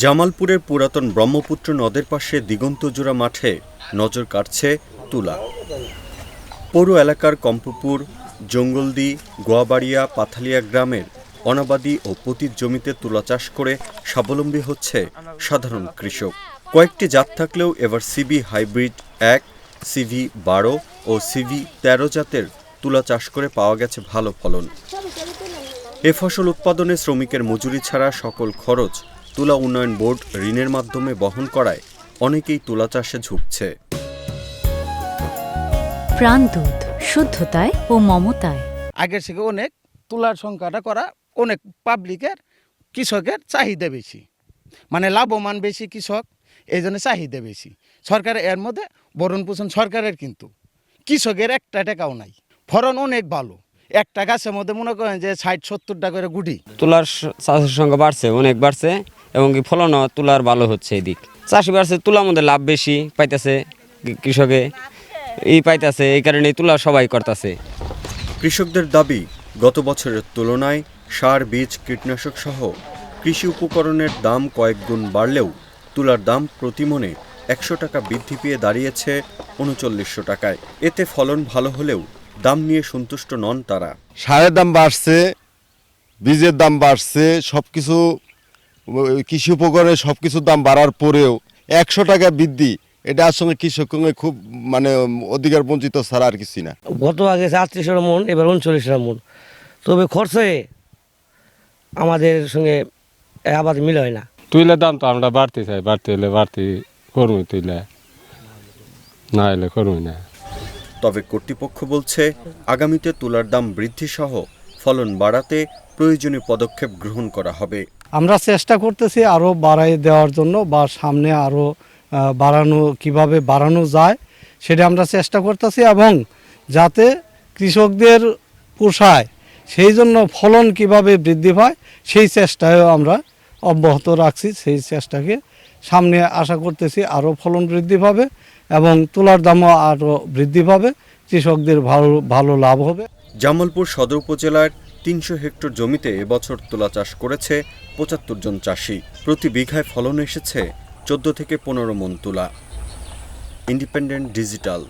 জামালপুরের পুরাতন ব্রহ্মপুত্র নদের পাশে দিগন্তজোড়া মাঠে নজর কাটছে তুলা। পৌর এলাকার কম্পপুর, জঙ্গলদি, গোয়াবাড়িয়া, পাথালিয়া গ্রামের অনাবাদি ও পতিত জমিতে তুলা চাষ করে স্বাবলম্বী হচ্ছে সাধারণ কৃষক। কয়েকটি জাত থাকলেও এবার সিভি হাইব্রিড 1, সিভি 12 ও সিভি 13 জাতের তুলা চাষ করে পাওয়া গেছে ভালো ফলন। এ ফসল উৎপাদনে শ্রমিকের মজুরি ছাড়া সকল খরচ তুলা উন্নয়ন বোর্ড ঋণের মাধ্যমে বহন করায় অনেকেই তুলা চাষে ঝুঁকছে। প্রাণদূত, শুদ্ধতায় ও মমতায়। আগের থেকে অনেক তুলার সংখ্যাটা করা অনেক পাবলিকের কৃষকের চাহিদা বেশি, মানে লাভবান বেশি কৃষক, এই জন্য চাহিদা বেশি। সরকারের এর মধ্যে ভরণ পোষণ সরকারের, কিন্তু কৃষকের একটা টাকাও নাই। ফলন অনেক ভালো, একটা গাছের মধ্যে মনে করেন যে 60-70 টাকা করে গুটি। তুলার চাষের সংখ্যা বাড়ছে, অনেক বাড়ছে, এবং কি ফলনও তুলার ভালো হচ্ছে। এদিক চাষি বাড়ছে, তুলার মধ্যে লাভ বেশি পাইতেছে কৃষকে, পাইতেছে, এই কারণে তুলা সবাই করতেছে। কৃষকদের দাবি, গত বছরের তুলনায় সার, বীজ, কীটনাশক সহ কৃষি উপকরণের দাম কয়েক গুণ বাড়লেও তুলার দাম প্রতি মণে 100 টাকা বৃদ্ধি পেয়ে দাঁড়িয়েছে 3900 টাকায়। এতে ফলন ভালো হলেও দাম নিয়ে সন্তুষ্ট নন তারা। সারের দাম বাড়ছে, বীজের দাম বাড়ছে, সবকিছু কৃষি উপকরণের সবকিছুর দাম বাড়ার পরেও 100 টাকা বৃদ্ধি, এটা আসলে কৃষক খুব অধিকার বঞ্চিত ছাড়া আর কিছুই না। গত আগে 38 মন, এবার 39 মন, তবে খরচে আমাদের সঙ্গে আবার মিল হয় না। তুইলের দাম তো আমরা বাড়তে চাই, বাড়তে হলে বাড়তে করবো, তুইলে না এলে করবো না। তবে কর্তৃপক্ষ বলছে, আগামীতে তুলার দাম বৃদ্ধি সহ ফলন বাড়াতে প্রয়োজনীয় পদক্ষেপ গ্রহণ করা হবে। আমরা চেষ্টা করতেছি আরও বাড়াই দেওয়ার জন্য, বা সামনে আরও কিভাবে বাড়ানো যায় সেটা আমরা চেষ্টা করতেছি, এবং যাতে কৃষকদের পোষায় সেই জন্য ফলন কিভাবে বৃদ্ধি পায় সেই চেষ্টায়ও আমরা অব্যাহত রাখছি। সেই চেষ্টাকে সামনে আশা করতেছি আরও ফলন বৃদ্ধি পাবে এবং তুলার দামও আরও বৃদ্ধি পাবে, কৃষকদের ভালো লাভ হবে। জামালপুর সদর উপজেলার 300 হেক্টর জমিতে এবছর তুলা চাষ করেছে 75 জন চাষি। প্রতি বিঘায় ফলন এসেছে 14 থেকে 15 মণ তুলা। Independent digital.